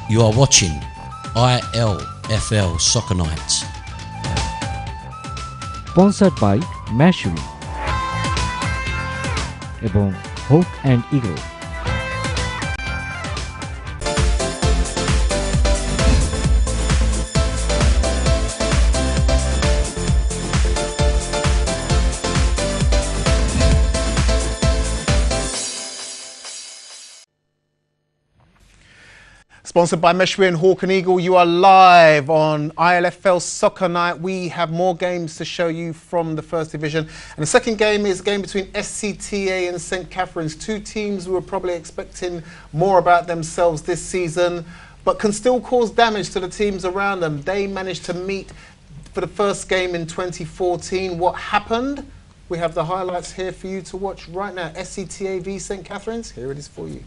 You are watching ILFL Soccer Nights. Sponsored by Mashuri এবং Hawk and Eagle. Sponsored by Meshwe and Hawk and Eagle, you are live on ILFL Soccer Night. We have more games to show you from the First Division. And the second game is a game between SCTA and St Catherine's. Two teams who were probably expecting more about themselves this season, but can still cause damage to the teams around them. They managed to meet for the first game in 2014. What happened? We have the highlights here for you to watch right now. SCTA v St Catherine's. Here it is for you.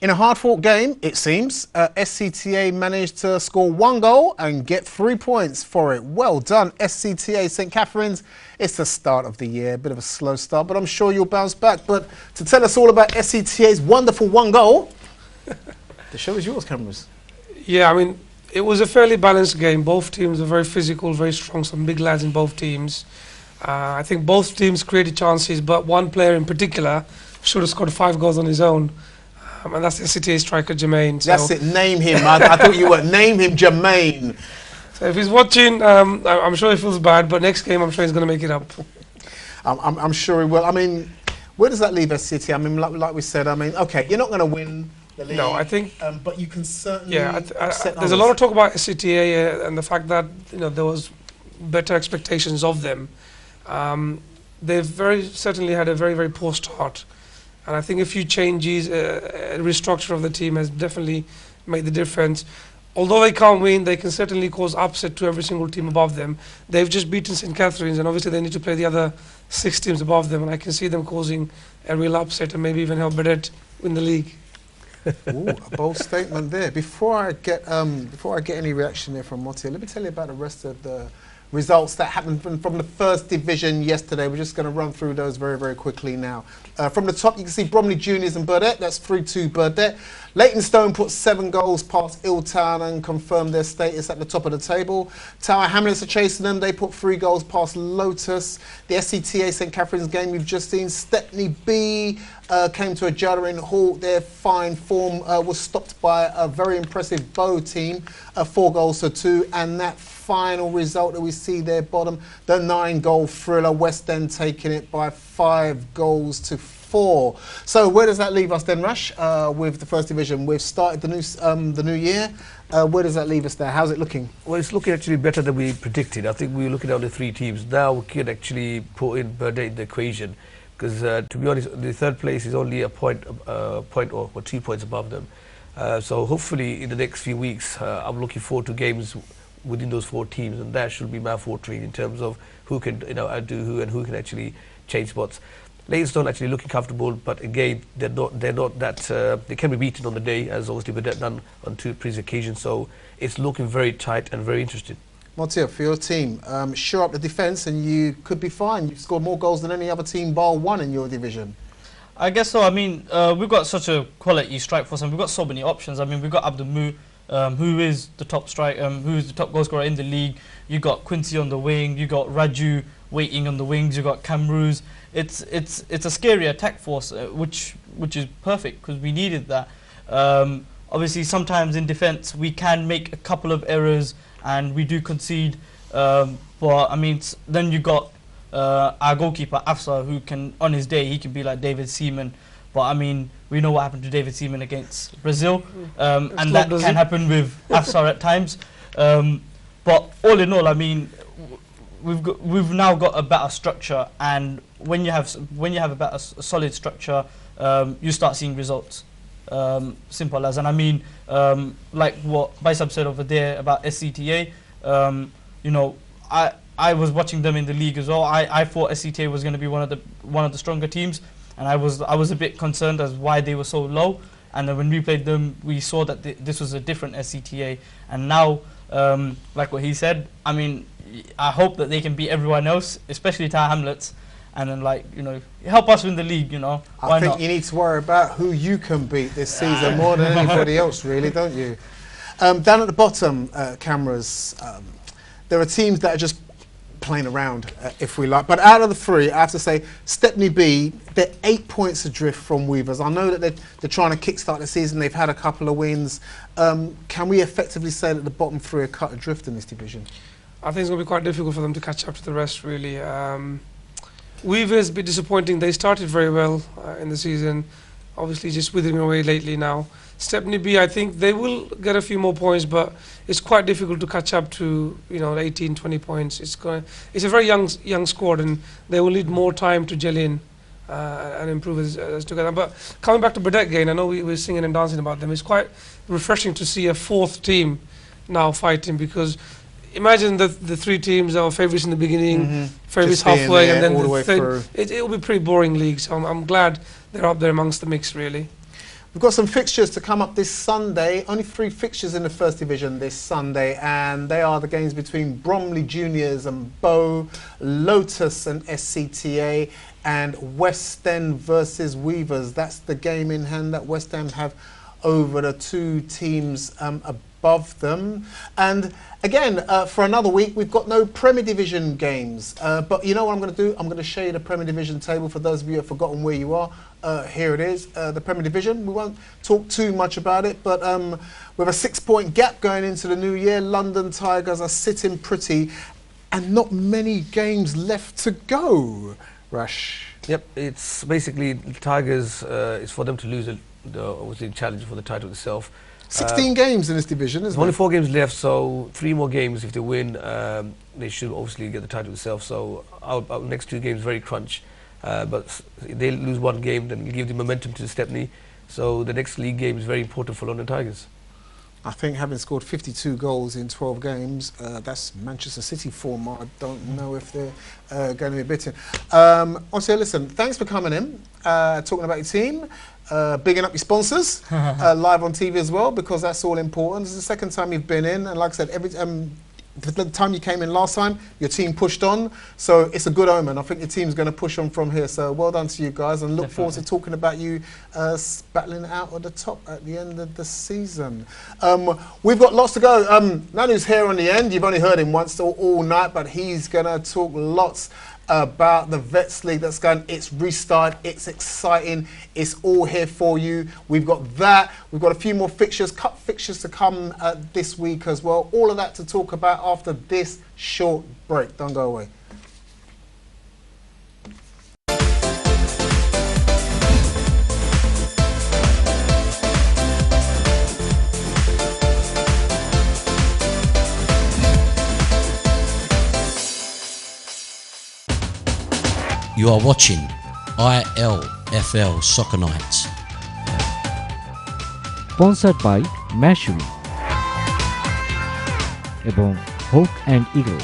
In a hard-fought game, it seems, SCTA managed to score 1 goal and get 3 points for it. Well done, SCTA St Catherine's. It's the start of the year, a bit of a slow start, but I'm sure you'll bounce back. But to tell us all about SCTA's wonderful 1 goal, the show is yours, cameras. Yeah, I mean, it was a fairly balanced game. Both teams are very physical, very strong, some big lads in both teams. I think both teams created chances, but one player in particular should have scored 5 goals on his own. And that's the SCTA striker, Jermaine. So that's it, name him. I thought you were, name him Jermaine. So if he's watching, I'm sure he feels bad, but next game I'm sure he's going to make it up. I'm sure he will. I mean, where does that leave SCTA? I mean, like we said, I mean, okay, you're not going to win the league. No, I think... but you can certainly... Yeah, there's a lot of talk about SCTA and the fact that, you know, there was better expectations of them. They've very certainly had a very, very poor start. And I think a few changes, a restructure of the team has definitely made the difference. Although they can't win, they can certainly cause upset to every single team above them. They've just beaten St Catherine's, and obviously they need to play the other 6 teams above them. And I can see them causing a real upset and maybe even help Burdett win the league. Ooh, a bold statement there. Before I get any reaction there from Motia, let me tell you about the rest of the results that happened from the first division yesterday. We're just going to run through those very, very quickly now. From the top, you can see Bromley Juniors and Burdett. That's 3-2 Burdett. Leytonstone put 7 goals past Illtown and confirmed their status at the top of the table. Tower Hamlets are chasing them. They put 3 goals past Lotus. The SCTA St Catherine's game you've just seen, Stepney B came to a juddering halt. Their fine form was stopped by a very impressive Bow team, 4 goals to 2, and that final result that we see there bottom, the 9-goal thriller, West End taking it by 5 goals to 4. So where does that leave us then, Rash, with the first division? We've started the new year. Where does that leave us there? How's it looking? Well, it's looking actually better than we predicted. I think we were looking at the 3 teams. Now we can actually put in Burdett in the equation, because to be honest, the 3rd place is only a point or 2 points above them. So hopefully in the next few weeks, I'm looking forward to games within those 4 teams, and that should be mouth-watering in terms of who can, you know, outdo who and who can actually change spots. Leytonstone actually looking comfortable, but again, they're not that they can be beaten on the day, as obviously Burdett done on 2 previous occasions. So it's looking very tight and very interesting. Motia, for your team, shore up the defence and you could be fine. You've scored more goals than any other team bar 1 in your division. I guess so. I mean, we've got such a quality strike force, and we've got so many options. I mean, we've got Abdul Mu, who is the top who is the top goal scorer in the league. You got Quincy on the wing. You got Raju waiting on the wings. You got Camruz. It's a scary attack force, which is perfect because we needed that. Obviously, sometimes in defence we can make a couple of errors and we do concede. But I mean, then you got our goalkeeper Afsar, who can, on his day, he can be like David Seaman. But I mean, we know what happened to David Seaman against Brazil, and that can happen with Afsar at times. But all in all, I mean, we've now got a better structure, and when you have a solid structure, you start seeing results. Simple as. And I mean, like what Baisab said over there about SCTA, you know, I was watching them in the league as well. I thought SCTA was going to be one of the stronger teams, and I was a bit concerned as why they were so low. And then when we played them, we saw that this was a different SCTA. And now, like what he said, I mean, I hope that they can beat everyone else, especially Tower Hamlets, and then, like, you know, help us win the league, you know. I think you need to worry about who you can beat this season more than anybody else, really, don't you? Down at the bottom, cameras, there are teams that are just playing around, if we like. But out of the 3, I have to say, Stepney B, they're 8 points adrift from Weavers. I know that they're trying to kickstart the season. They've had a couple of wins. Can we effectively say that the bottom 3 are cut adrift in this division? I think it's going to be quite difficult for them to catch up to the rest, really. Weavers, a bit disappointing. They started very well in the season, obviously just withering away lately now. Stepney B, I think they will get a few more points, but it's quite difficult to catch up to, you know, 18, 20 points. It's a very young squad, and they will need more time to gel in and improve as together. But coming back to Burdett again, I know we were singing and dancing about them. It's quite refreshing to see a 4th team now fighting, because imagine the 3 teams that were favourites in the beginning, favourites halfway, and then the third. It will be a pretty boring league. So I'm glad they're up there amongst the mix, really. We've got some fixtures to come up this Sunday. Only 3 fixtures in the First Division this Sunday, and they are the games between Bromley Juniors and Bow, Lotus and SCTA, and West End versus Weavers. That's the game in hand that West End have over the 2 teams above them. And again, for another week, we've got no Premier Division games. But you know what I'm going to do? I'm going to show you the Premier Division table for those of you who have forgotten where you are. Here it is, the Premier Division. We won't talk too much about it, but with a 6-point gap going into the new year, London Tigers are sitting pretty and not many games left to go. Rash. Yep, it's basically Tigers, it's for them to lose the challenge for the title itself. 16 games in this division, isn't only it? 4 games left, so 3 more games. If they win, they should obviously get the title itself. So our next 2 games very crunch. But if they lose 1 game, then we give the momentum to Stepney. So the next league game is very important for London Tigers. I think having scored 52 goals in 12 games, that's Manchester City form. I don't know if they're going to be beaten. Also, listen, thanks for coming in, talking about your team, bigging up your sponsors, live on TV as well, because that's all important. This is the second time you've been in, and like I said, the time you came in last time, your team pushed on, so it's a good omen. I think your team's going to push on from here, so well done to you guys, and look forward to talking about you battling out at the top at the end of the season. We've got lots to go. Nanu's here on the end. You've only heard him once all night, but he's going to talk lots about the Vets League that's going. It's restarted, it's exciting, it's all here for you. We've got that, we've got a few more fixtures, cup fixtures to come this week as well. All of that to talk about after this short break. Don't go away. You are watching ILFL Soccer Nights. Sponsored by Mashery এবং Hawk and Eagle.